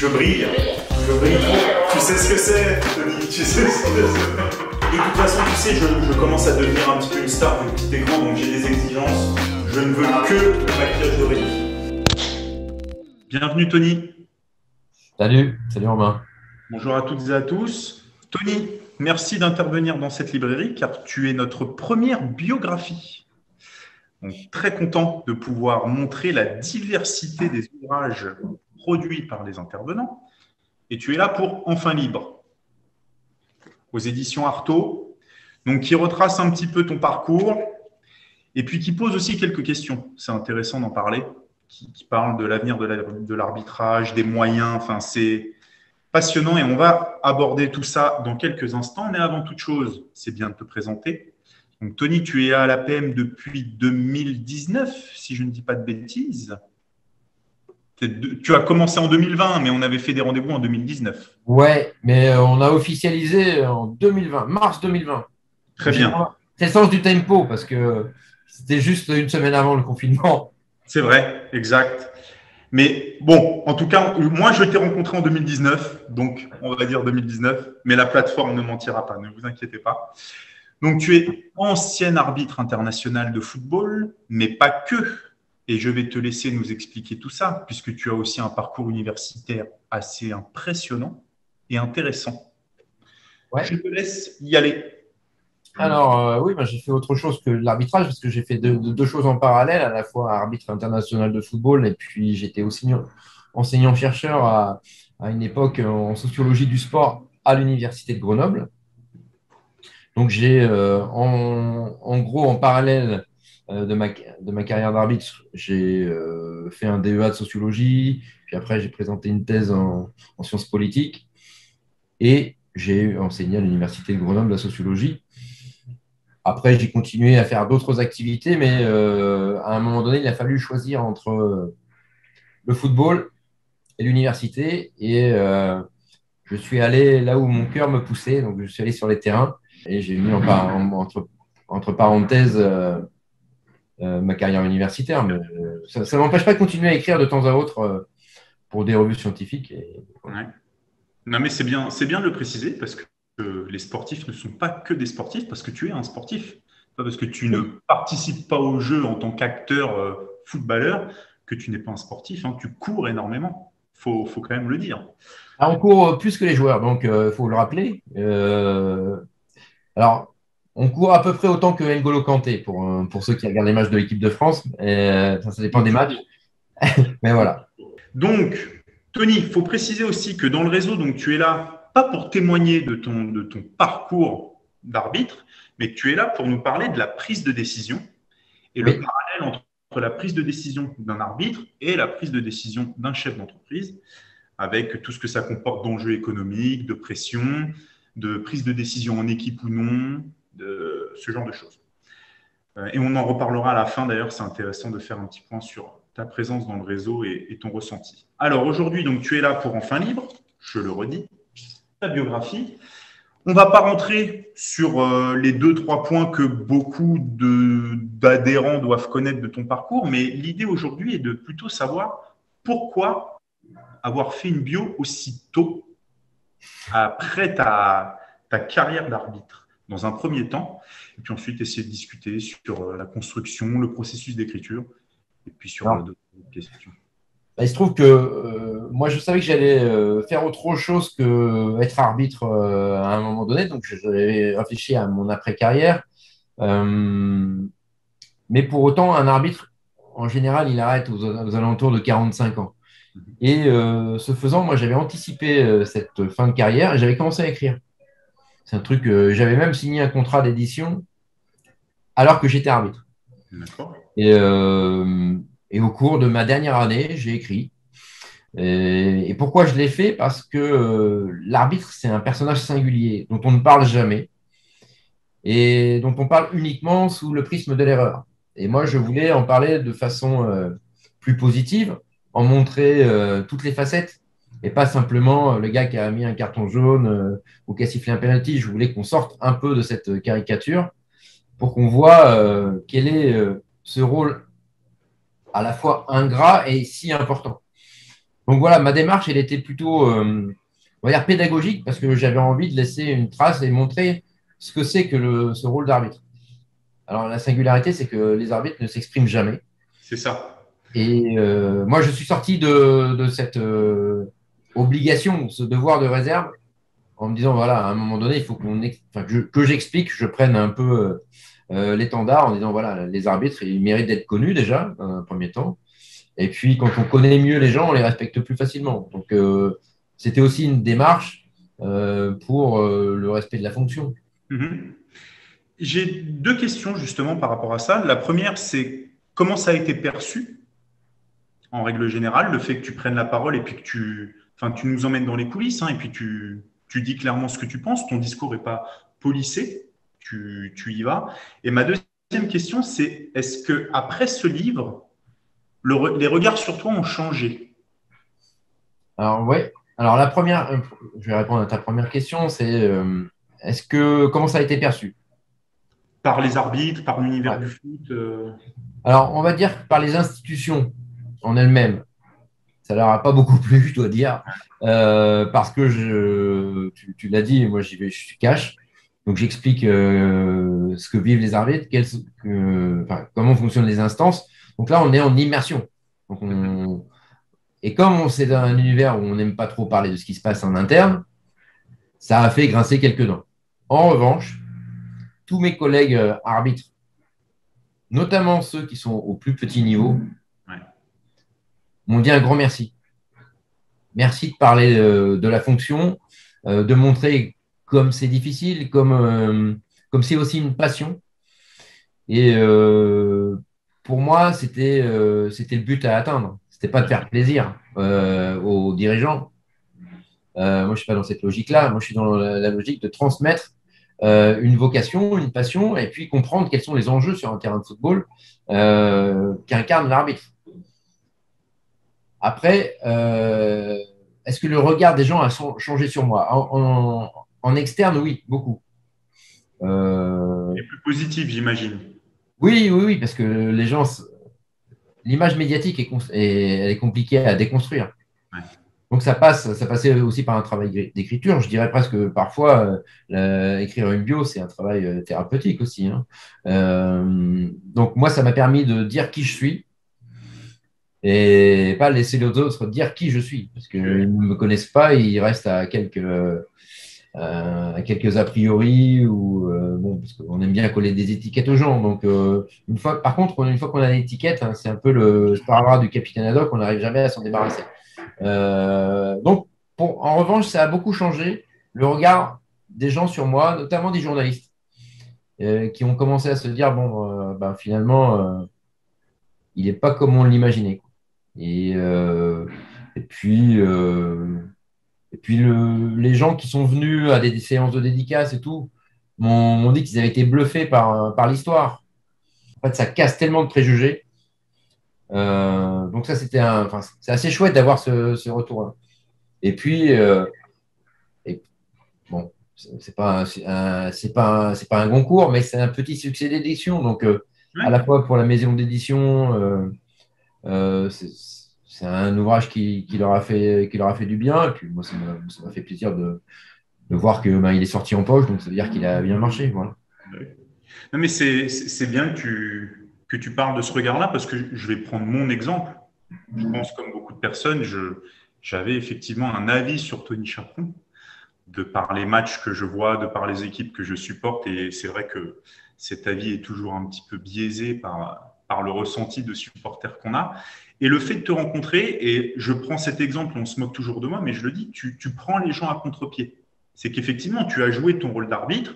Je brille, je brille. Tu sais ce que c'est, Tony, tu sais ce que c'est. De toute façon, tu sais, je commence à devenir un petit peu une star du petit écran, donc j'ai des exigences. Je ne veux que le maquillage de Rémi. Bienvenue, Tony. Salut Romain. Bonjour à toutes et à tous. Tony, merci d'intervenir dans cette librairie car tu es notre première biographie. Donc, très content de pouvoir montrer la diversité des ouvrages produits par les intervenants. Et tu es là pour Enfin Libre, aux éditions Artaud, donc qui retrace un petit peu ton parcours et puis qui pose aussi quelques questions. C'est intéressant d'en parler, qui parle de l'avenir de l'arbitrage, des moyens. Enfin, c'est passionnant et on va aborder tout ça dans quelques instants. Mais avant toute chose, c'est bien de te présenter. Donc, Tony, tu es à l'APM depuis 2019, si je ne dis pas de bêtises. Tu as commencé en 2020, mais on avait fait des rendez-vous en 2019. Ouais, mais on a officialisé en 2020, mars 2020. Très bien. C'est le sens du tempo parce que c'était juste une semaine avant le confinement. C'est vrai, exact. Mais bon, en tout cas, moi, je t'ai rencontré en 2019, donc on va dire 2019, mais la plateforme ne mentira pas, ne vous inquiétez pas. Donc, tu es ancien arbitre international de football, mais pas que. Et je vais te laisser nous expliquer tout ça, puisque tu as aussi un parcours universitaire assez impressionnant et intéressant. Je Ouais. te laisse y aller. Alors, oui, j'ai fait autre chose que l'arbitrage parce que j'ai fait deux choses en parallèle, à la fois arbitre international de football et puis j'étais aussi enseignant-chercheur à une époque en sociologie du sport à l'université de Grenoble. Donc, j'ai en gros, en parallèle de ma carrière d'arbitre, j'ai fait un DEA de sociologie, puis après, j'ai présenté une thèse en sciences politiques et j'ai enseigné à l'université de Grenoble la sociologie. Après, j'ai continué à faire d'autres activités, mais à un moment donné, il a fallu choisir entre le football et l'université et je suis allé là où mon cœur me poussait, donc je suis allé sur les terrains et j'ai mis entre parenthèses ma carrière universitaire, mais ça ne m'empêche pas de continuer à écrire de temps à autre pour des revues scientifiques. Ouais. Non, mais c'est bien de le préciser parce que les sportifs ne sont pas que des sportifs parce que tu es un sportif. Pas parce que tu ne Oui. participes pas au jeu en tant qu'acteur footballeur que tu n'es pas un sportif. Hein. Tu cours énormément. Faut quand même le dire. Alors, on court plus que les joueurs, donc il faut le rappeler. Alors, on court à peu près autant que N'Golo Kanté pour ceux qui regardent les matchs de l'équipe de France. Ça dépend des matchs, mais voilà. Donc, Tony, il faut préciser aussi que dans le réseau, donc tu es là pas pour témoigner de ton parcours d'arbitre, mais que tu es là pour nous parler de la prise de décision et le Oui. parallèle entre la prise de décision d'un arbitre et la prise de décision d'un chef d'entreprise, avec tout ce que ça comporte d'enjeux économiques, de pression, de prise de décision en équipe ou non, de ce genre de choses. Et on en reparlera à la fin, d'ailleurs, c'est intéressant de faire un petit point sur ta présence dans le réseau et ton ressenti. Alors aujourd'hui, donc, tu es là pour Enfin Libre, je le redis, ta biographie. On ne va pas rentrer sur les deux, trois points que beaucoup d'adhérents doivent connaître de ton parcours, mais l'idée aujourd'hui est de plutôt savoir pourquoi avoir fait une bio aussi tôt après ta carrière d'arbitre, dans un premier temps, et puis ensuite essayer de discuter sur la construction, le processus d'écriture, et puis sur Alors, d'autres questions. il se trouve que moi, je savais que j'allais faire autre chose que être arbitre à un moment donné, donc j'avais réfléchi à mon après-carrière. Euh, mais pour autant, un arbitre, en général, il arrête aux alentours de 45 ans. Et ce faisant, moi, j'avais anticipé cette fin de carrière et j'avais commencé à écrire. C'est un truc, j'avais même signé un contrat d'édition alors que j'étais arbitre. D'accord. Et, euh, et au cours de ma dernière année, j'ai écrit. Et pourquoi je l'ai fait? Parce que l'arbitre, c'est un personnage singulier dont on ne parle jamais et dont on parle uniquement sous le prisme de l'erreur. Et moi, je voulais en parler de façon plus positive, en montrer toutes les facettes et pas simplement le gars qui a mis un carton jaune ou qui a sifflé un penalty. Je voulais qu'on sorte un peu de cette caricature pour qu'on voit quel est ce rôle à la fois ingrat et si important. Donc voilà, ma démarche, elle était plutôt, on va dire, pédagogique parce que j'avais envie de laisser une trace et montrer ce que c'est que ce rôle d'arbitre. Alors la singularité, c'est que les arbitres ne s'expriment jamais. C'est ça. Et moi, je suis sorti de cette obligation, ce devoir de réserve, en me disant, voilà, à un moment donné, il faut que j'explique, je prenne un peu l'étendard en disant, voilà, les arbitres, ils méritent d'être connus déjà, dans un premier temps. Et puis, quand on connaît mieux les gens, on les respecte plus facilement. Donc, c'était aussi une démarche pour le respect de la fonction. Mhm. J'ai deux questions justement par rapport à ça. La première, c'est comment ça a été perçu en règle générale, le fait que tu prennes la parole et puis que tu nous emmènes dans les coulisses, hein, et puis tu dis clairement ce que tu penses. Ton discours n'est pas policé, tu y vas. Et ma deuxième question, c'est est-ce que après ce livre, les regards sur toi ont changé Alors, ouais. Alors, la première, je vais répondre à ta première question, c'est comment ça a été perçu? par les arbitres, par l'univers Ouais. du foot Alors, on va dire que par les institutions en elles-mêmes, ça leur a pas beaucoup plu, je dois dire, parce que tu l'as dit, moi j'y vais, je suis cash, donc j'explique ce que vivent les arbitres, enfin, comment fonctionnent les instances. Donc là, on est en immersion. Donc et comme c'est dans un univers où on n'aime pas trop parler de ce qui se passe en interne, ça a fait grincer quelques dents. En revanche, tous mes collègues arbitres, notamment ceux qui sont au plus petit niveau, Ouais. m'ont dit un grand merci. Merci de parler de la fonction, de montrer comme c'est difficile, comme c'est aussi une passion. Et pour moi, c'était le but à atteindre. C'était pas de faire plaisir aux dirigeants. Moi, je ne suis pas dans cette logique-là. Moi, je suis dans la logique de transmettre une vocation, une passion, et puis comprendre quels sont les enjeux sur un terrain de football qu'incarne l'arbitre. Après, est-ce que le regard des gens a changé sur moi? En externe, oui, beaucoup. Euh, Et plus positif, j'imagine. oui, oui, oui, parce que l'image médiatique elle est compliquée à déconstruire. Ouais. Donc ça passait aussi par un travail d'écriture. Je dirais presque que parfois, écrire une bio, c'est un travail thérapeutique aussi, hein. Donc moi, ça m'a permis de dire qui je suis et pas laisser les autres dire qui je suis, parce qu'ils ne me connaissent pas, ils restent à quelques a priori ou bon, parce qu'on aime bien coller des étiquettes aux gens. Donc par contre, une fois qu'on a l'étiquette, hein, c'est un peu le sparadrap du capitaine Haddock, on n'arrive jamais à s'en débarrasser. Donc, en revanche, ça a beaucoup changé le regard des gens sur moi, notamment des journalistes, qui ont commencé à se dire bon, ben, finalement, il n'est pas comme on l'imaginait. Et, euh, et puis, euh, et puis les gens qui sont venus à des séances de dédicaces et tout m'ont dit qu'ils avaient été bluffés par l'histoire. En fait, ça casse tellement de préjugés. Donc ça, enfin, c'est assez chouette d'avoir ce retour-là. Et puis, et, bon, c'est pas, c'est pas un concours, mais c'est un petit succès d'édition. Donc, à la Ouais. fois pour la maison d'édition, c'est un ouvrage qui leur a fait du bien. Et puis moi, ça m'a fait plaisir de voir que ben, il est sorti en poche, donc ça veut dire qu'il a bien marché. Voilà. Ouais. Non, mais c'est bien que tu parles de ce regard-là parce que je vais prendre mon exemple. Je pense, comme beaucoup de personnes, j'avais effectivement un avis sur Tony Chaperon de par les matchs que je vois, de par les équipes que je supporte. Et c'est vrai que cet avis est toujours un petit peu biaisé par le ressenti de supporters qu'on a. Et le fait de te rencontrer, et je prends cet exemple, on se moque toujours de moi, mais je le dis, tu prends les gens à contre-pied. C'est qu'effectivement, tu as joué ton rôle d'arbitre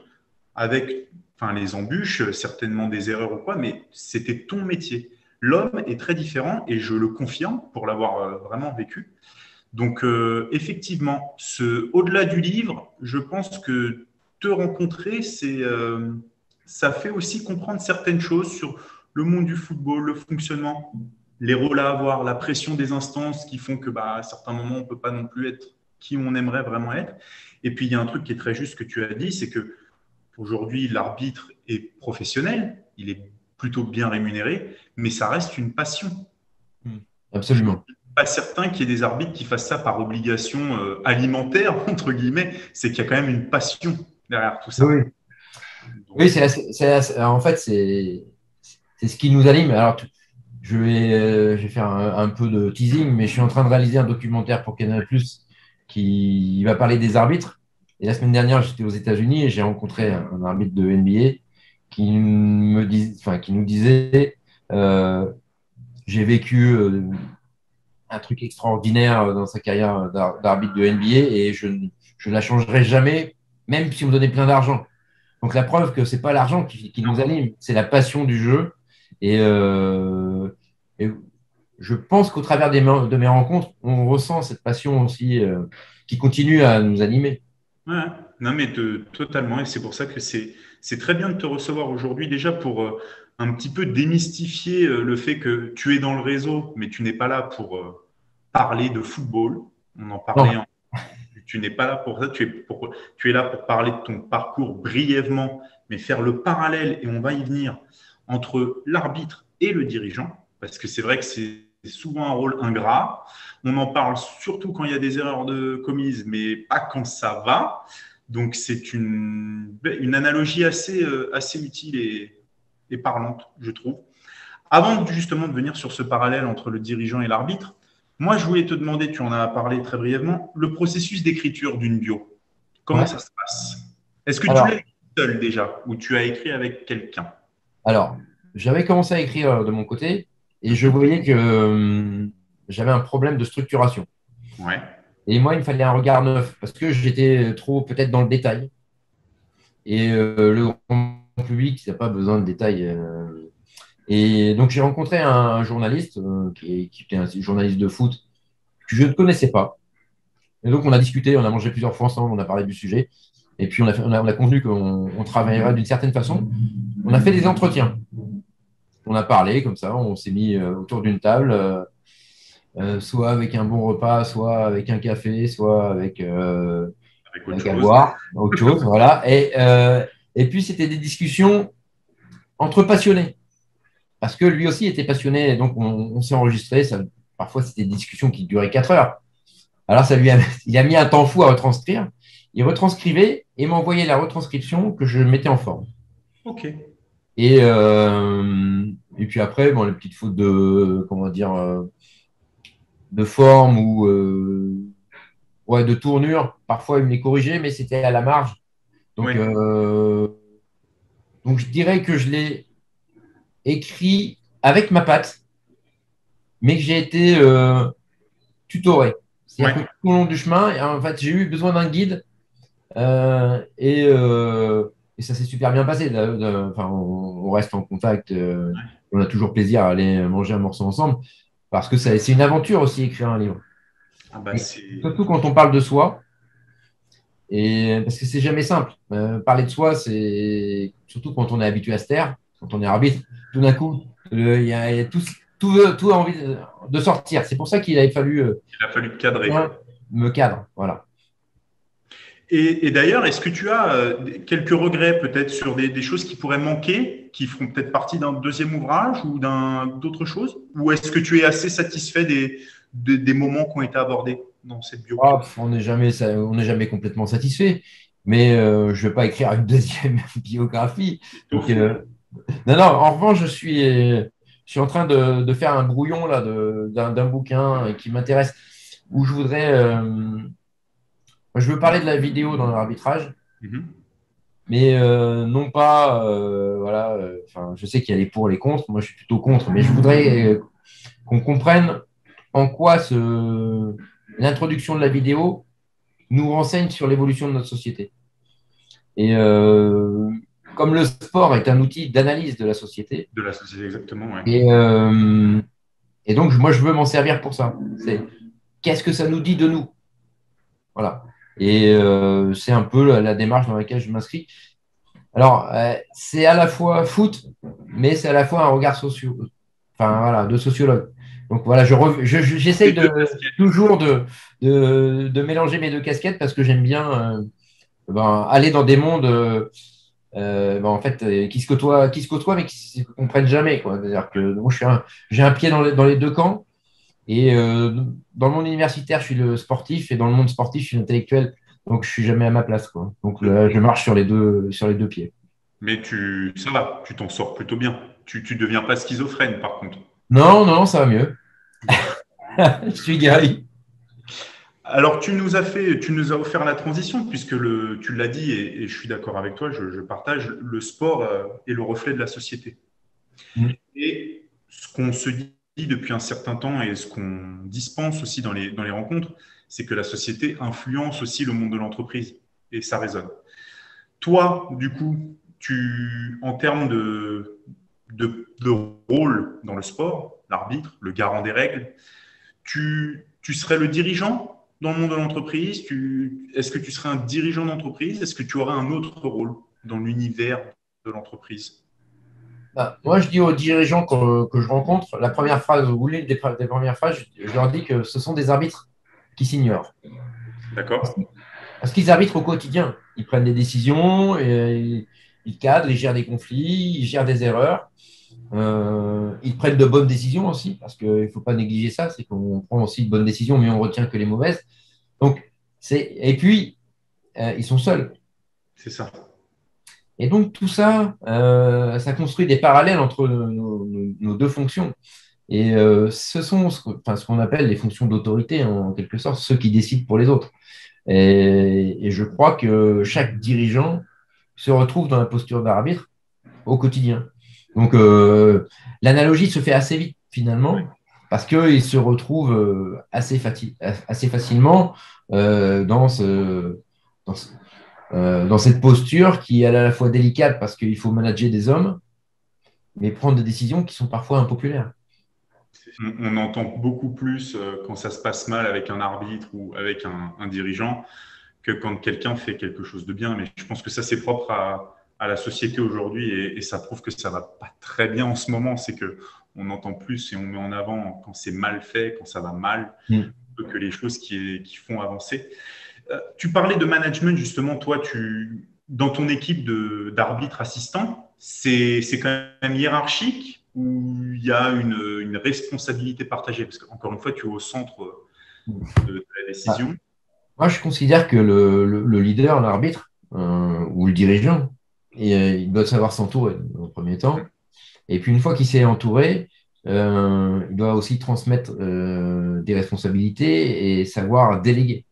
avec les embûches, certainement des erreurs ou quoi, mais c'était ton métier. L'homme est très différent et je le confirme pour l'avoir vraiment vécu. Donc, effectivement, au-delà du livre, je pense que te rencontrer, ça fait aussi comprendre certaines choses sur le monde du football, le fonctionnement, les rôles à avoir, la pression des instances qui font que, à certains moments, on ne peut pas non plus être qui on aimerait vraiment être. Et puis, il y a un truc qui est très juste que tu as dit, c'est que aujourd'hui, l'arbitre est professionnel, il est plutôt bien rémunéré, mais ça reste une passion. Absolument. pas certain qu'il y ait des arbitres qui fassent ça par obligation alimentaire, entre guillemets. C'est qu'il y a quand même une passion derrière tout ça. Oui, Donc, oui en fait, c'est ce qui nous anime. Alors, je vais faire un peu de teasing, mais je suis en train de réaliser un documentaire pour Canal+ qui va parler des arbitres. Et la semaine dernière, j'étais aux États-Unis et j'ai rencontré un arbitre de NBA qui nous disait euh, j'ai vécu un truc extraordinaire dans sa carrière d'arbitre de NBA et je ne la changerai jamais, même si on me donnait plein d'argent. Donc la preuve que c'est pas l'argent qui nous anime, c'est la passion du jeu. Et, et je pense qu'au travers de mes rencontres, on ressent cette passion aussi qui continue à nous animer. ouais, non, mais totalement. Et c'est pour ça que c'est très bien de te recevoir aujourd'hui, déjà pour un petit peu démystifier le fait que tu es dans le réseau, mais tu n'es pas là pour parler de football. On en parlait. Non. Tu n'es pas là pour ça. Tu es là pour parler de ton parcours brièvement, mais faire le parallèle, et on va y venir, entre l'arbitre et le dirigeant, parce que c'est vrai que c'est souvent un rôle ingrat. On en parle surtout quand il y a des erreurs commises, mais pas quand ça va. Donc, c'est une analogie assez utile et parlante, je trouve. Avant justement de venir sur ce parallèle entre le dirigeant et l'arbitre, moi, je voulais te demander, tu en as parlé très brièvement, le processus d'écriture d'une bio. Comment Ouais. ça se passe? Est-ce que tu l'as Alors, écrit seul déjà ou tu as écrit avec quelqu'un? alors, j'avais commencé à écrire de mon côté et je Mhm. voyais que j'avais un problème de structuration. Ouais, Et moi, il me fallait un regard neuf parce que j'étais trop peut-être dans le détail. Et le grand public, il n'a pas besoin de détails. Et donc, j'ai rencontré un journaliste qui était un journaliste de foot que je ne connaissais pas. Et donc, on a discuté, on a mangé plusieurs fois ensemble, on a parlé du sujet. Et puis, on a convenu qu'on travaillerait d'une certaine façon. On a fait des entretiens. On a parlé comme ça, on s'est mis autour d'une table, soit avec un bon repas, soit avec un café, soit avec autre avec à chose. boire, autre chose. Voilà. Et puis, c'était des discussions entre passionnés. Parce que lui aussi était passionné, donc on s'est enregistré. Parfois, c'était des discussions qui duraient 4 heures. Alors, il a mis un temps fou à retranscrire. Il retranscrivait et m'envoyait la retranscription que je mettais en forme. Ok. Et puis après, bon, les petites fautes de, comment dire, de forme ou ouais, de tournure, parfois il me les corrigeait, mais c'était à la marge. Donc, Oui, euh, donc, je dirais que je l'ai écrit avec ma patte, mais que j'ai été tutoré. oui. C'est-à-dire que tout au long du chemin, en fait, j'ai eu besoin d'un guide et ça s'est super bien passé. Enfin, on reste en contact, on a toujours plaisir à aller manger un morceau ensemble parce que c'est une aventure aussi écrire un livre. Ah bah Et c'est. surtout quand on parle de soi, et parce que c'est jamais simple. Parler de soi, c'est surtout quand on est habitué à se taire, quand on est arbitre, tout d'un coup, il y a tout a envie de sortir. C'est pour ça qu'il avait fallu Il a fallu cadrer. bien me cadre. Voilà. Et d'ailleurs, est-ce que tu as quelques regrets peut-être sur des choses qui pourraient manquer, qui feront peut-être partie d'un deuxième ouvrage ou d'autres choses? Ou est-ce que tu es assez satisfait des moments qui ont été abordés dans cette bio? On n'est jamais complètement satisfait, mais je ne vais pas écrire une deuxième biographie. Tout Donc, faux. non, non, en revanche, je suis en train de faire un brouillon là, d'un bouquin qui m'intéresse, où je veux parler de la vidéo dans l'arbitrage, Mhm. mais non pas, voilà, enfin, je sais qu'il y a les pour et les contre, moi je suis plutôt contre, mais je voudrais qu'on comprenne en quoi l'introduction de la vidéo nous renseigne sur l'évolution de notre société. Et comme le sport est un outil d'analyse de la société, De la société, exactement, ouais. et, euh, et donc moi je veux m'en servir pour ça. C'est qu'est-ce que ça nous dit de nous? Voilà. Et c'est un peu la démarche dans laquelle je m'inscris. Alors, c'est à la fois foot, mais c'est à la fois un regard enfin, voilà, de sociologue. Donc voilà, j'essaye Les deux casquettes. toujours de mélanger mes deux casquettes parce que j'aime bien aller dans des mondes en fait, qui se côtoient mais qui ne se comprennent jamais, quoi. C'est-à-dire que moi, j'ai un pied dans les deux camps Et dans le monde universitaire, je suis le sportif, et dans le monde sportif, je suis l'intellectuel. Donc, je suis jamais à ma place, quoi. Donc, là, je marche sur les deux pieds. Mais ça va, tu t'en sors plutôt bien. Tu deviens pas schizophrène, par contre. Non, non, ça va mieux. Bon. Je suis guéri. Alors, tu nous as offert la transition, puisque tu l'as dit, et je suis d'accord avec toi, je partage, le sport est le reflet de la société. Mm. Et ce qu'on se dit depuis un certain temps et ce qu'on dispense aussi dans les rencontres, c'est que la société influence aussi le monde de l'entreprise. Et ça résonne. Toi, du coup, en termes de rôle dans le sport, l'arbitre, le garant des règles, tu serais le dirigeant dans le monde de l'entreprise. Est-ce que tu serais un dirigeant d'entreprise? Est-ce que tu aurais un autre rôle dans l'univers de l'entreprise? Bah, moi, je dis aux dirigeants que je rencontre, la première phrase, ou l'une des premières phrases, je leur dis que ce sont des arbitres qui s'ignorent. D'accord? Parce qu'ils arbitrent au quotidien. Ils prennent des décisions, et ils cadrent, ils gèrent des conflits, ils gèrent des erreurs. Ils prennent de bonnes décisions aussi, parce qu'il ne faut pas négliger ça, c'est qu'on prend aussi de bonnes décisions, mais on retient que les mauvaises. Donc, et puis, ils sont seuls. C'est ça. Et donc, tout ça, ça construit des parallèles entre nos deux fonctions. Et ce sont ce qu'on appelle les fonctions d'autorité, en quelque sorte, ceux qui décident pour les autres. Et je crois que chaque dirigeant se retrouve dans la posture d'arbitre au quotidien. Donc, l'analogie se fait assez vite, finalement, parce qu'il se retrouve assez facilement dans dans, ce- dans cette posture qui est à la fois délicate parce qu'il faut manager des hommes, mais prendre des décisions qui sont parfois impopulaires. On entend beaucoup plus quand ça se passe mal avec un arbitre ou avec un dirigeant que quand quelqu'un fait quelque chose de bien. Mais je pense que ça, c'est propre à la société aujourd'hui et ça prouve que ça va pas très bien en ce moment. C'est que on entend plus et on met en avant quand c'est mal fait, quand ça va mal, Mm. que les choses qui font avancer. Tu parlais de management, justement, toi, dans ton équipe d'arbitres assistants, c'est quand même hiérarchique ou il y a une responsabilité partagée? Parce qu'encore une fois, tu es au centre de la Ah, décision. moi, je considère que le leader, l'arbitre ou le dirigeant, il doit savoir s'entourer en premier temps. Et puis, une fois qu'il s'est entouré, il doit aussi transmettre des responsabilités et savoir déléguer.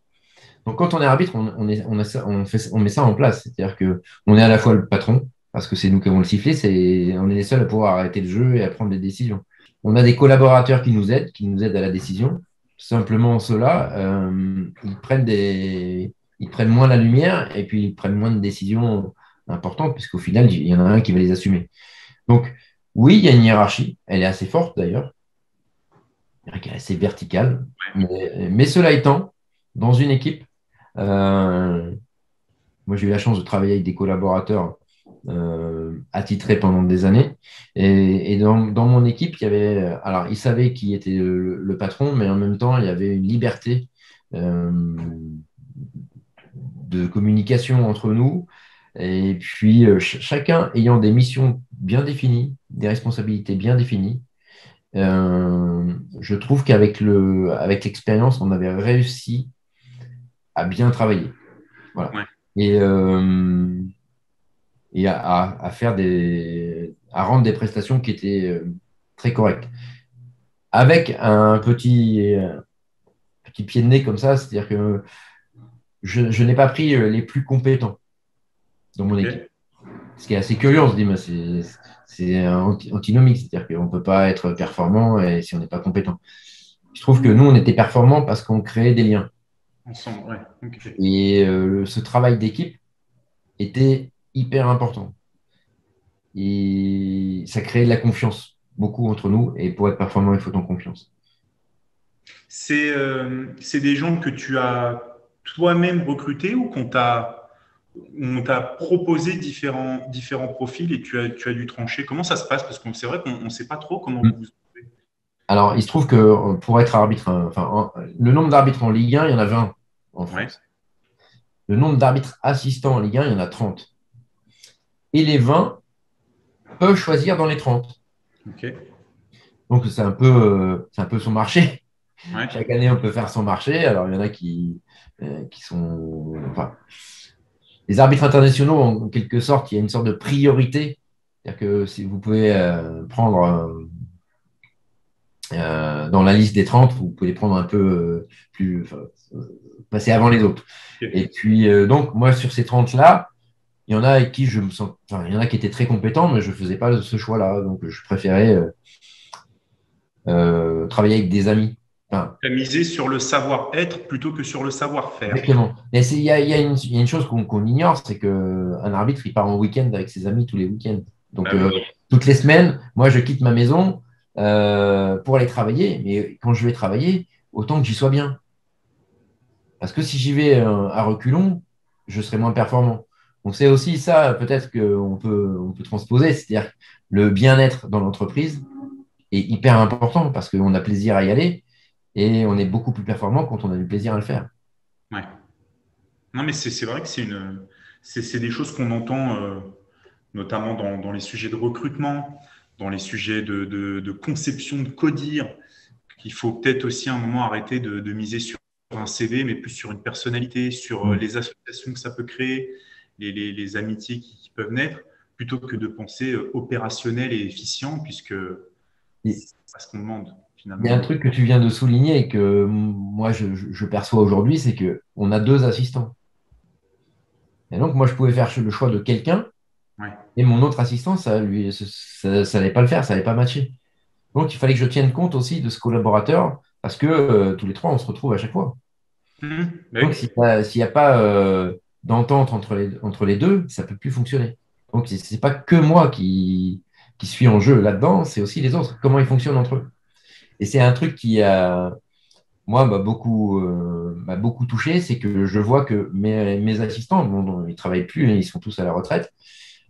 Donc, quand on est arbitre, on met ça en place. C'est-à-dire qu'on est à la fois le patron, parce que c'est nous qui avons le sifflet, on est les seuls à pouvoir arrêter le jeu et à prendre des décisions. On a des collaborateurs qui nous aident à la décision. Simplement, ceux-là, ils prennent moins la lumière et puis ils prennent moins de décisions importantes, puisqu'au final, il y en a un qui va les assumer. Donc, oui, il y a une hiérarchie. Elle est assez forte d'ailleurs, elle est assez verticale. Mais cela étant, dans une équipe, euh, moi, j'ai eu la chance de travailler avec des collaborateurs attitrés pendant des années. Et dans mon équipe, il y avait, alors, ils savaient qui était le patron, mais en même temps, il y avait une liberté euh, de communication entre nous. Et puis, chacun ayant des missions bien définies, des responsabilités bien définies. Je trouve avec l'expérience, on avait réussi à bien travailler. Voilà. Ouais. Et, à faire à rendre des prestations qui étaient très correctes. Avec un petit pied de nez comme ça, c'est-à-dire que je n'ai pas pris les plus compétents dans mon équipe. OK. Ce qui est assez curieux, on se dit, mais c'est antinomique, c'est-à-dire qu'on ne peut pas être performant et si on n'est pas compétent. Je trouve que nous, on était performants parce qu'on créait des liens. Ensemble, ouais. OK. Et ce travail d'équipe était hyper important. Et ça crée de la confiance, beaucoup entre nous. Et pour être performant, il faut en confiance. C'est des gens que tu as toi-même recrutés ou on t'a proposé différents profils et tu as dû trancher. Comment ça se passe? Parce que c'est vrai qu'on ne sait pas trop comment vous Mm. vous trouvez. Alors, il se trouve que pour être arbitre, le nombre d'arbitres en Ligue 1, il y en a 20 en Ouais. France. Le nombre d'arbitres assistants en Ligue 1, il y en a 30. Et les 20 peuvent choisir dans les 30. OK. Donc, c'est un peu son marché. Ouais. Chaque année, on peut faire son marché. Alors, il y en a qui sont. Enfin, les arbitres internationaux, en quelque sorte, il y a une sorte de priorité. C'est-à-dire que si vous pouvez prendre dans la liste des 30, vous pouvez les prendre un peu plus. Enfin, passer avant les autres. Et Ok. puis, donc, moi, sur ces 30-là, il y en a avec qui je me sens. Enfin, il y en a qui étaient très compétents, mais je ne faisais pas ce choix-là. Donc, je préférais travailler avec des amis. Enfin, Tu as misé sur le savoir-être plutôt que sur le savoir-faire. exactement. Mais il y a une chose qu'on ignore, c'est qu'un arbitre, il part en week-end avec ses amis tous les week-ends. Donc, Bah oui. toutes les semaines, moi, je quitte ma maison pour aller travailler. Mais quand je vais travailler, autant que j'y sois bien. Parce que si j'y vais à reculons, je serai moins performant. Donc, c'est aussi ça, peut-être qu'on peut transposer. C'est-à-dire que le bien-être dans l'entreprise est hyper important parce qu'on a plaisir à y aller et on est beaucoup plus performant quand on a du plaisir à le faire. Ouais. Non, mais c'est vrai que c'est des choses qu'on entend, notamment dans les sujets de recrutement, dans les sujets de conception de codir, qu'il faut peut-être aussi à un moment arrêter de miser sur un CV, mais plus sur une personnalité, sur Mm. les associations que ça peut créer, les amitiés qui peuvent naître, plutôt que de penser opérationnel et efficient, puisque Et c'est pas ce qu'on demande il y a un finalement. truc que tu viens de souligner et que moi je perçois aujourd'hui, c'est qu'on a deux assistants. Et donc, moi, je pouvais faire le choix de quelqu'un Ouais. et mon autre assistant, ça n'allait pas le faire, ça n'allait pas matcher. Donc, il fallait que je tienne compte aussi de ce collaborateur parce que tous les trois, on se retrouve à chaque fois. Bah Donc, oui. s'il n'y a pas d'entente entre les deux, ça ne peut plus fonctionner. Donc, ce n'est pas que moi qui suis en jeu là-dedans, c'est aussi les autres, comment ils fonctionnent entre eux. Et c'est un truc qui, moi, m'a beaucoup touché, c'est que je vois que mes assistants, bon, ils ne travaillent plus, hein, ils sont tous à la retraite,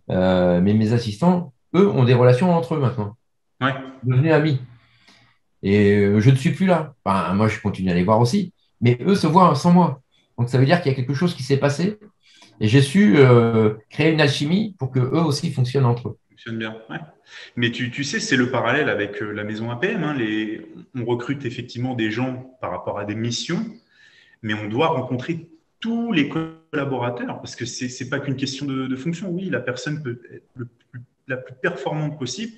mais mes assistants, eux, ont des relations entre eux maintenant, Ouais. devenus amis. Et je ne suis plus là. Enfin, moi, je continue à les voir aussi, mais eux se voient sans moi. Donc, ça veut dire qu'il y a quelque chose qui s'est passé et j'ai su créer une alchimie pour que eux aussi fonctionnent entre eux. Fonctionne bien. Ouais. Mais tu sais, c'est le parallèle avec la maison APM, hein. On recrute effectivement des gens par rapport à des missions, mais on doit rencontrer tous les collaborateurs parce que c'est pas qu'une question de fonction. Oui, la personne peut être la plus performante possible.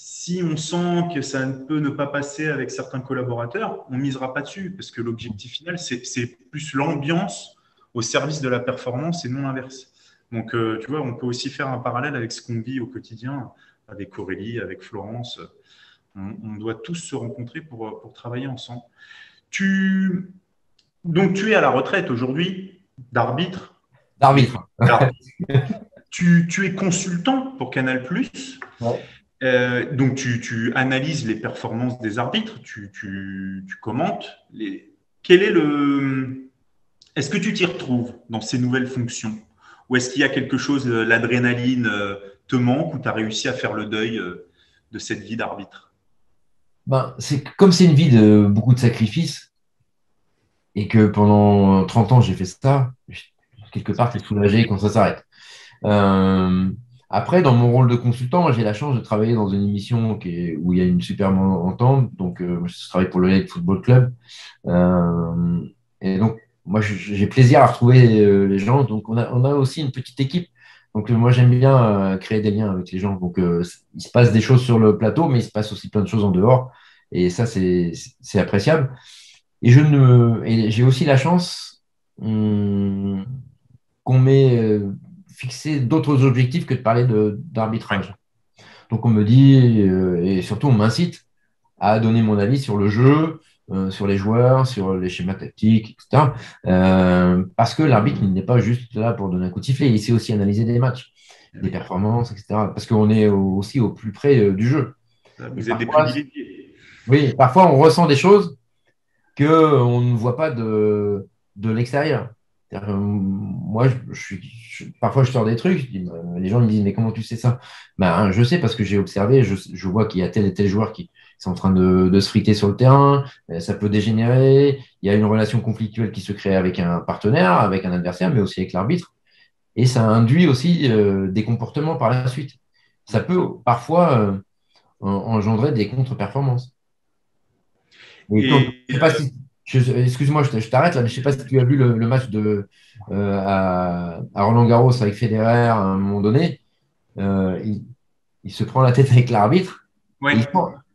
Si on sent que ça ne peut ne pas passer avec certains collaborateurs, on misera pas dessus parce que l'objectif final, c'est plus l'ambiance au service de la performance et non l'inverse. Donc, tu vois, on peut aussi faire un parallèle avec ce qu'on vit au quotidien avec Aurélie, avec Florence. On doit tous se rencontrer pour travailler ensemble. Tu, donc, tu es à la retraite aujourd'hui d'arbitre, mais D'arbitre. tu es consultant pour Canal+. Ouais. Donc, tu analyses les performances des arbitres, tu commentes. Quel est Est-ce que tu t'y retrouves dans ces nouvelles fonctions? Ou est-ce qu'il y a quelque chose, l'adrénaline te manque, ou tu as réussi à faire le deuil de cette vie d'arbitre? Ben, comme c'est une vie de beaucoup de sacrifices et que pendant 30 ans j'ai fait ça, quelque part, tu es soulagé quand ça s'arrête. Euh, Après, dans mon rôle de consultant, j'ai la chance de travailler dans une émission où il y a une super entente. Donc, je travaille pour le Lake Football Club. Euh, et donc, moi, j'ai plaisir à retrouver les gens. Donc, on a aussi une petite équipe. Donc, moi, j'aime bien créer des liens avec les gens. Donc, il se passe des choses sur le plateau, mais il se passe aussi plein de choses en dehors. Et ça, c'est appréciable. Et j'ai aussi la chance qu'on m'ait fixé d'autres objectifs que de parler Ouais. d'arbitrage. Donc, on me dit, et surtout, on m'incite à donner mon avis sur le jeu, sur les joueurs, sur les schémas tactiques, etc. Parce que l'arbitre, il n'est pas juste là pour donner un coup de sifflet, il sait aussi analyser des matchs, des Oui. performances, etc. Parce qu'on est aussi au plus près du jeu. Et Vous êtes des parfois, privilégiés. oui, parfois on ressent des choses qu'on ne voit pas de l'extérieur. Moi, parfois, je sors des trucs, les gens me disent, mais comment tu sais ça? Ben, je sais parce que j'ai observé, je vois qu'il y a tel et tel joueur qui sont en train de se friter sur le terrain, ça peut dégénérer, il y a une relation conflictuelle qui se crée avec un partenaire, avec un adversaire, mais aussi avec l'arbitre, et ça induit aussi des comportements par la suite. Ça peut parfois engendrer des contre-performances. Et quand, Et je sais pas si, excuse-moi, je t'arrête là, mais je ne sais pas si tu as vu le match à Roland-Garros avec Federer à un moment donné. Il se prend la tête avec l'arbitre ouais,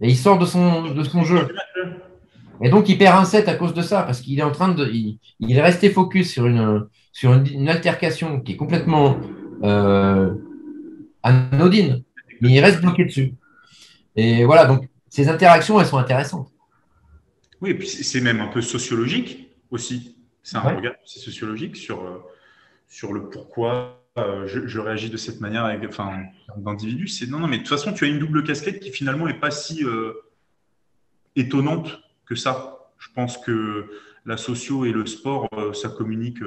et il sort de son il sort du jeu. match. Et donc, il perd un set à cause de ça, parce qu'il est en train il est resté focus sur une altercation qui est complètement euh, anodine, mais il reste bloqué dessus. Et voilà, donc ces interactions, elles sont intéressantes. Oui, et puis c'est même un peu sociologique aussi. C'est un Ouais. regard, c'est sociologique sur le pourquoi je réagis de cette manière avec, enfin, d'individu. C'est non, non, mais de toute façon, tu as une double casquette qui finalement n'est pas si étonnante que ça. Je pense que la socio et le sport, ça communique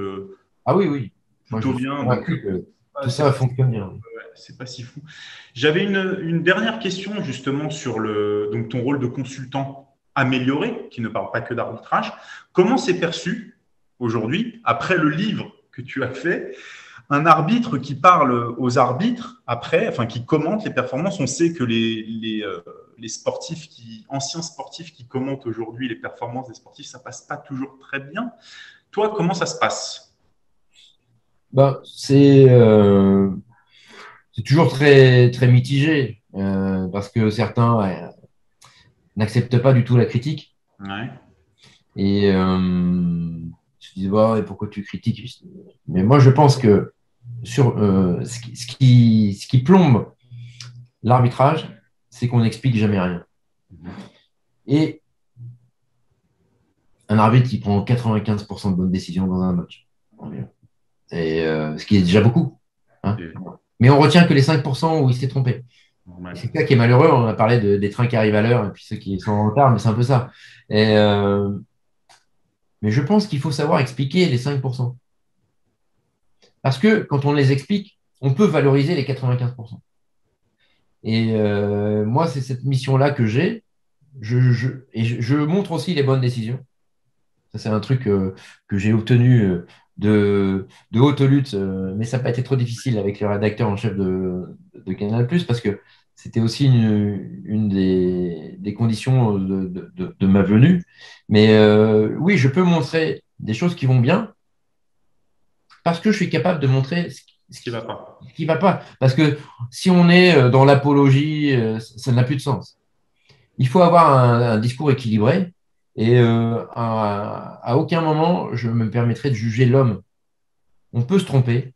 Ah oui, oui. Moi, je plutôt suis bien, donc convaincu que tout c'est ça pas, fonctionne bien. c'est pas si fou. J'avais une dernière question justement sur donc ton rôle de consultant amélioré, qui ne parle pas que d'arbitrage. Comment c'est perçu aujourd'hui, après le livre que tu as fait, un arbitre qui parle aux arbitres après, enfin qui commente les performances? On sait que les sportifs anciens sportifs qui commentent aujourd'hui les performances des sportifs, ça passe pas toujours très bien. Toi, comment ça se passe? Ben, c'est toujours très, très mitigé parce que certains n'acceptent pas du tout la critique Ouais. et se disent ouais, et pourquoi tu critiques? Mais moi, je pense que ce qui plombe l'arbitrage, c'est qu'on n'explique jamais rien. Et un arbitre qui prend 95% de bonnes décisions dans un match. Et, ce qui est déjà beaucoup. Hein. C'est Mais on retient que les 5% où il s'est trompé. Et normal. c'est ça qui est malheureux. On a parlé des trains qui arrivent à l'heure et puis ceux qui sont en retard, mais c'est un peu ça. Et, mais je pense qu'il faut savoir expliquer les 5%. Parce que quand on les explique, on peut valoriser les 95%. Et moi, c'est cette mission-là que j'ai. Et je montre aussi les bonnes décisions. Ça, c'est un truc que j'ai obtenu de haute lutte, mais ça n'a pas été trop difficile avec le rédacteur en chef de Canal+, parce que c'était aussi une des conditions de ma venue. Mais oui, je peux montrer des choses qui vont bien parce que je suis capable de montrer ce Qui va pas. qui ne va pas. Parce que si on est dans l'apologie, ça n'a plus de sens. Il faut avoir un discours équilibré et à aucun moment je me permettrai de juger l'homme. On peut se tromper,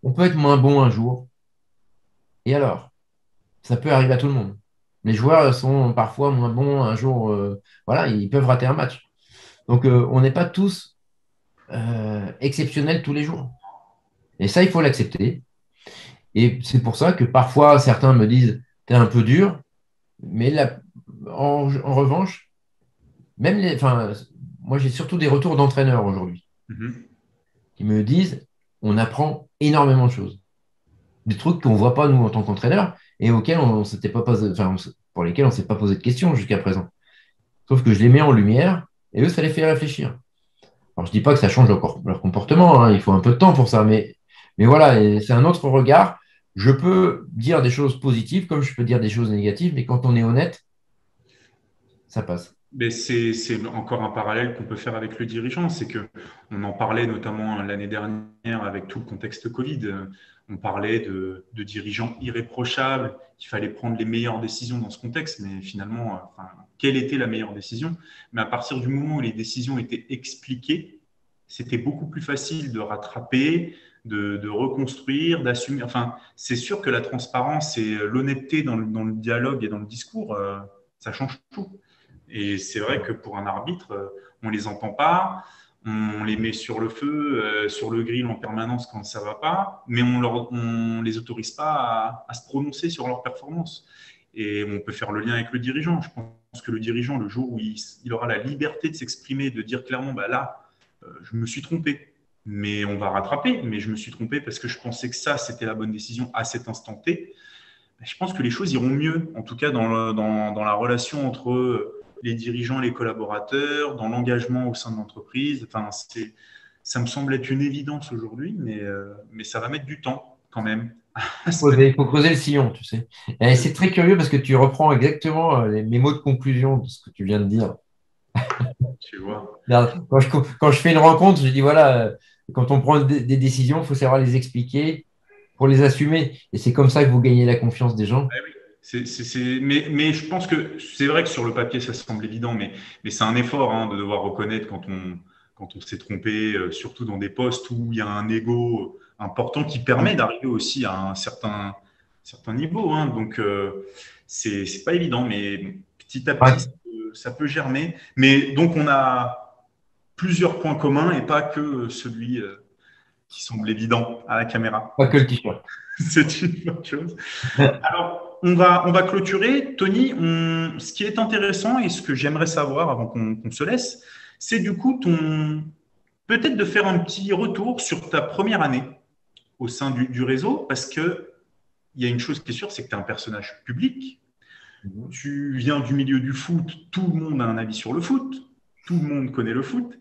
on peut être moins bon un jour, et alors, ça peut arriver à tout le monde. Les joueurs sont parfois moins bons un jour, voilà, ils peuvent rater un match. Donc on n'est pas tous exceptionnels tous les jours. Et ça, il faut l'accepter. Et c'est pour ça que parfois certains me disent, t'es un peu dur, mais en revanche, enfin, moi j'ai surtout des retours d'entraîneurs aujourd'hui Mhm. qui me disent on apprend énormément de choses. Des trucs qu'on ne voit pas nous en tant qu'entraîneur et auxquels on s'était pas posé, enfin, pour lesquels on ne s'est pas posé de questions jusqu'à présent. Sauf que je les mets en lumière et eux, ça les fait réfléchir. Alors, je ne dis pas que ça change leur comportement, hein, il faut un peu de temps pour ça, mais voilà, et c'est un autre regard. Je peux dire des choses positives comme je peux dire des choses négatives, mais quand on est honnête, ça passe. Mais c'est encore un parallèle qu'on peut faire avec le dirigeant, c'est que on en parlait notamment l'année dernière avec tout le contexte Covid. On parlait de dirigeants irréprochables, qu'il fallait prendre les meilleures décisions dans ce contexte, mais finalement, enfin, quelle était la meilleure décision? Mais à partir du moment où les décisions étaient expliquées, c'était beaucoup plus facile de rattraper, de reconstruire, d'assumer. Enfin, c'est sûr que la transparence et l'honnêteté dans le dialogue et dans le discours, ça change tout. Et c'est vrai que pour un arbitre, on les entend pas, on les met sur le feu, sur le grill en permanence quand ça va pas, mais on les autorise pas à se prononcer sur leur performance. Et on peut faire le lien avec le dirigeant. Je pense que le dirigeant, le jour où il aura la liberté de s'exprimer, de dire clairement, bah là, je me suis trompé, mais on va rattraper. Mais je me suis trompé parce que je pensais que ça, c'était la bonne décision à cet instant T. Je pense que les choses iront mieux, en tout cas dans la relation entre les dirigeants, les collaborateurs, dans l'engagement au sein de l'entreprise. Enfin, ça me semble être une évidence aujourd'hui, mais ça va mettre du temps quand même à se mettre. Il faut creuser le sillon, tu sais. Et c'est très curieux parce que tu reprends exactement mes mots de conclusion de ce que tu viens de dire. Tu vois. Quand je fais une rencontre, je dis voilà, quand on prend des décisions, il faut savoir les expliquer pour les assumer. Et c'est comme ça que vous gagnez la confiance des gens. Mais je pense que c'est vrai que sur le papier, ça semble évident, mais c'est un effort hein, de devoir reconnaître quand on s'est trompé, surtout dans des postes où il y a un ego important qui permet d'arriver aussi à un certain niveau. Hein. Donc, c'est pas évident, mais petit à petit, Ouais, ça peut germer. Mais donc, on a plusieurs points communs et pas que celui qui semble évident à la caméra. pas que Donc, le t-shirt. c'est une bonne chose. Alors, on va clôturer. Tony, ce qui est intéressant et ce que j'aimerais savoir avant qu'on se laisse, c'est du coup peut-être de faire un petit retour sur ta première année au sein du réseau, parce que il y a une chose qui est sûre, c'est que tu es un personnage public. Tu viens du milieu du foot, tout le monde a un avis sur le foot, tout le monde connaît le foot.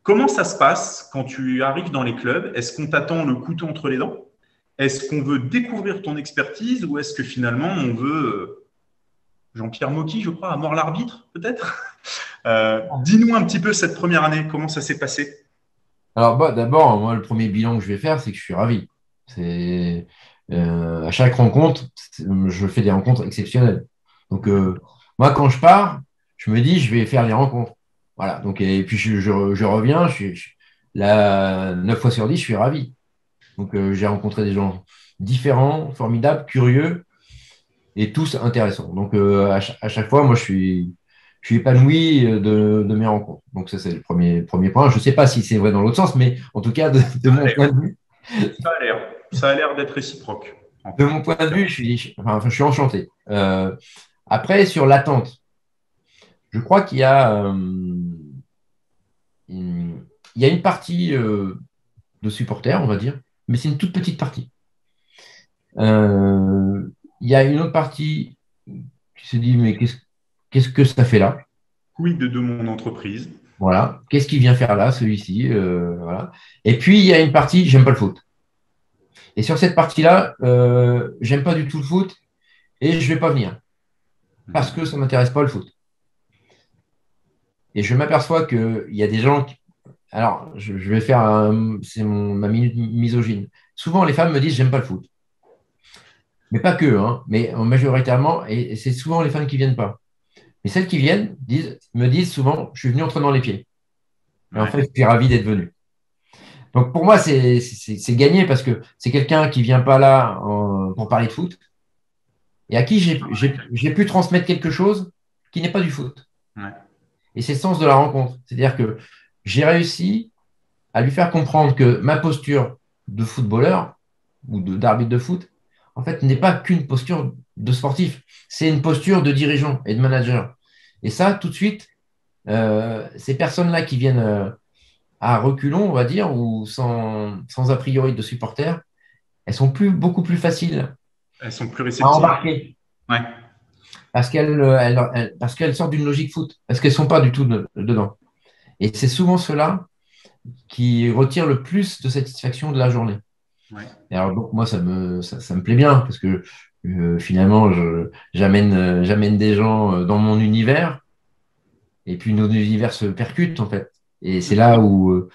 Comment ça se passe quand tu arrives dans les clubs? Est-ce qu'on t'attend le couteau entre les dents? Est-ce qu'on veut découvrir ton expertise ou est-ce que finalement on veut, Jean-Pierre Mocky, je crois, à mort l'arbitre, peut-être dis-nous un petit peu cette première année, comment ça s'est passé? Alors, bah, d'abord, moi, le premier bilan que je vais faire, c'est que je suis ravi. À chaque rencontre, je fais des rencontres exceptionnelles. Donc, moi, quand je pars, je me dis, je vais faire les rencontres. Voilà. Donc, et puis, je reviens, là, 9 fois sur 10, je suis ravi. Donc, j'ai rencontré des gens différents, formidables, curieux et tous intéressants. Donc, à chaque fois, moi, je suis épanoui de mes rencontres. Donc, ça, c'est le premier point. Je ne sais pas si c'est vrai dans l'autre sens, mais en tout cas, de mon point de vue, Ça a l'air d'être réciproque. de mon point de vue, je suis enchanté. Après, sur l'attente, je crois il y a une partie de supporters, on va dire, mais c'est une toute petite partie. Il y a une autre partie qui se dit, mais qu'est-ce que ça fait là? Quid de mon entreprise? Voilà. Qu'est-ce qu'il vient faire là, celui-ci? Voilà. Et puis, il y a une partie, j'aime pas le foot. Et sur cette partie-là, j'aime pas du tout le foot et je vais pas venir parce que ça m'intéresse pas le foot. Et je m'aperçois qu'il y a des gens qui... Alors, je vais faire ma minute misogyne. Souvent, les femmes me disent, j'aime pas le foot. Mais pas que, hein, mais majoritairement, et c'est souvent les femmes qui viennent pas. Mais celles qui viennent me disent souvent, je suis venu en traînant les pieds. Et en Ouais. fait, je suis ravi d'être venu. Donc pour moi, c'est gagné parce que c'est quelqu'un qui vient pas là pour parler de foot et à qui j'ai pu transmettre quelque chose qui n'est pas du foot. Ouais. Et c'est le sens de la rencontre. C'est-à-dire que j'ai réussi à lui faire comprendre que ma posture de footballeur ou d'arbitre de foot, en fait, n'est pas qu'une posture de sportif. C'est une posture de dirigeant et de manager. Et ça, tout de suite, ces personnes-là qui viennent à reculons, on va dire, ou sans a priori de supporters, elles sont beaucoup plus faciles Elles sont plus à réceptives. embarquer Ouais. parce qu'elles sortent d'une logique foot, parce qu'elles ne sont pas du tout dedans. Et c'est souvent cela qui retire le plus de satisfaction de la journée. Ouais. Et alors, donc, moi, ça me plaît bien, parce que finalement, j'amène des gens dans mon univers, et puis nos univers se percutent, en fait. Et c'est là où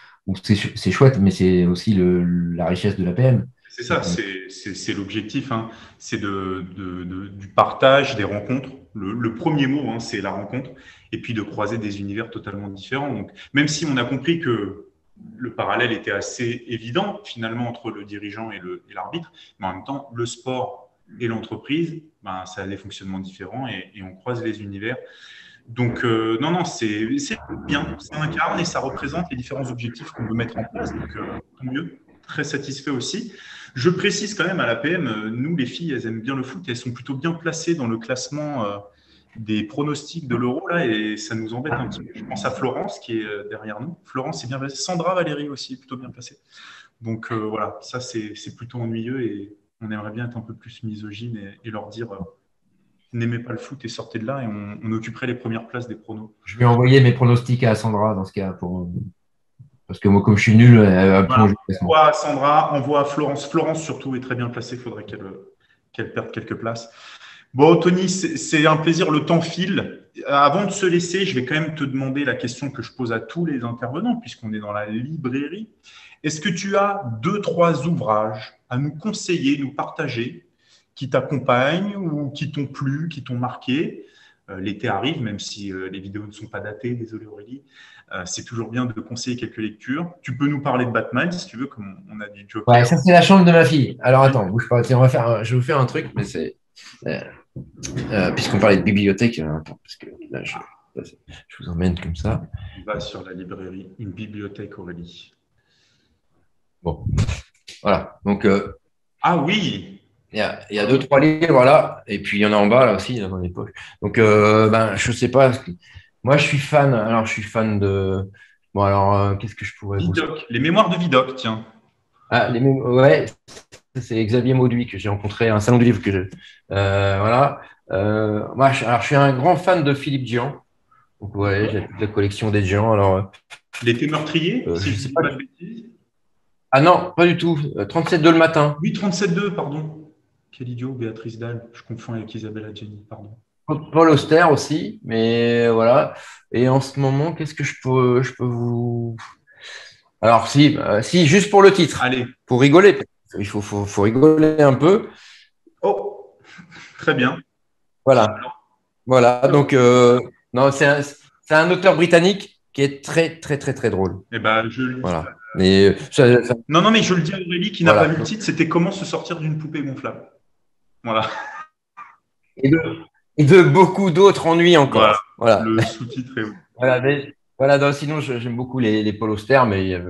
c'est chouette, mais c'est aussi la richesse de la PM. C'est ça, c'est l'objectif. Hein. C'est du partage, des rencontres. Le premier mot, hein, c'est la rencontre. Et puis de croiser des univers totalement différents. Donc, même si on a compris que le parallèle était assez évident, finalement, entre le dirigeant et l'arbitre, mais en même temps, le sport et l'entreprise, ben, ça a des fonctionnements différents et on croise les univers. Donc, non, non, c'est bien. Ça incarne et ça représente les différents objectifs qu'on veut mettre en place. Donc, tant mieux. Très satisfait aussi. Je précise quand même à l'APM, nous, les filles, elles aiment bien le foot et elles sont plutôt bien placées dans le classement des pronostics de l'Euro, là, et ça nous embête un petit peu. Je pense à Florence qui est derrière nous. Florence est bien placée. Sandra Valérie aussi, plutôt bien placée. Donc, voilà, ça, c'est plutôt ennuyeux et on aimerait bien être un peu plus misogyne et leur dire n'aimez pas le foot et sortez de là et on occuperait les premières places des pronos. Je vais envoyer mes pronostics à Sandra dans ce cas, parce que moi, comme je suis nul, elle va Voilà. plonger le classement. Envoie à Sandra, envoie à Florence. Florence, surtout, est très bien placée. Il faudrait qu'elle perde quelques places. Bon, Tony, c'est un plaisir, le temps file. Avant de se laisser, je vais quand même te demander la question que je pose à tous les intervenants, puisqu'on est dans la librairie. Est-ce que tu as deux, trois ouvrages à nous conseiller, nous partager, qui t'accompagnent ou qui t'ont plu, qui t'ont marqué? L'été arrive, même si les vidéos ne sont pas datées, désolé Aurélie. C'est toujours bien de conseiller quelques lectures. Tu peux nous parler de Batman, si tu veux, comme on a dit Ouais, Joker. ça, c'est la chambre de ma fille. Alors, attends, bouge pas. Tiens, je vais vous faire un truc, mais c'est. euh, puisqu'on parlait de bibliothèque, attends, parce que là, je vous emmène comme ça. On va sur la librairie, une bibliothèque, Aurélie. Bon, voilà. Donc, Ah oui, il y a deux, trois livres là, et puis il y en a en bas là aussi, là, dans les poches. Donc, je sais pas. Moi, je suis fan. Alors, je suis fan de. Bon, alors, qu'est-ce que je pourrais vous. Vidocq, les mémoires de Vidocq, tiens. Ah, ouais, c'est Xavier Mauduit que j'ai rencontré à un salon du livre que j'ai. Voilà. Moi, alors, je suis un grand fan de Philippe Dian. Donc, ouais, j'ai toute la collection des Dian. Alors, L'été meurtrier, si je je ne sais dis pas. pas de bêtises. Ah non, pas du tout. 37 le matin. Oui, 37-2, pardon. Quel idiot, Béatrice Dalle. Je confonds avec Isabelle Adjani, pardon. Paul Auster aussi, mais voilà. Et en ce moment, qu'est-ce que je peux vous. Alors, si, juste pour le titre, Allez. pour rigoler. Il faut rigoler un peu. Oh, très bien. Voilà. Voilà. Donc, non, c'est un auteur britannique qui est très, très, très, très drôle. Eh ben, je le dis. Voilà. Mais Non, non, mais je le dis à Aurélie qui n'a voilà. pas lu le titre, c'était Comment se sortir d'une poupée gonflable. Voilà. Et de, et de beaucoup d'autres ennuis Voilà. encore. Voilà. Le sous-titre est. Voilà, voilà, non, sinon, j'aime beaucoup les Paul Auster, mais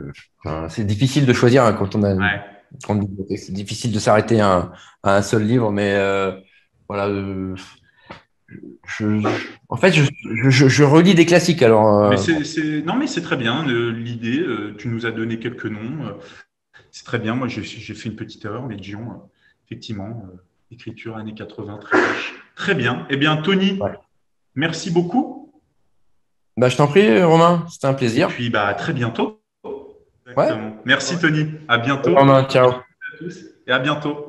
enfin, c'est difficile de choisir hein, quand on a une Ouais. grande bibliothèque. C'est difficile de s'arrêter à un seul livre, mais voilà. En fait, je relis des classiques. Alors, Mais non, mais c'est très bien. L'idée, tu nous as donné quelques noms. C'est très bien. Moi, j'ai fait une petite erreur, mais Dion, effectivement, écriture années 80, très riche. Très bien. Eh bien, Tony, ouais. merci beaucoup. Bah, je t'en prie, Romain, c'était un Et plaisir. puis, bah, à très bientôt. Ouais. Exactement. Merci, Tony. À bientôt. Romain, ciao. À tous et à bientôt.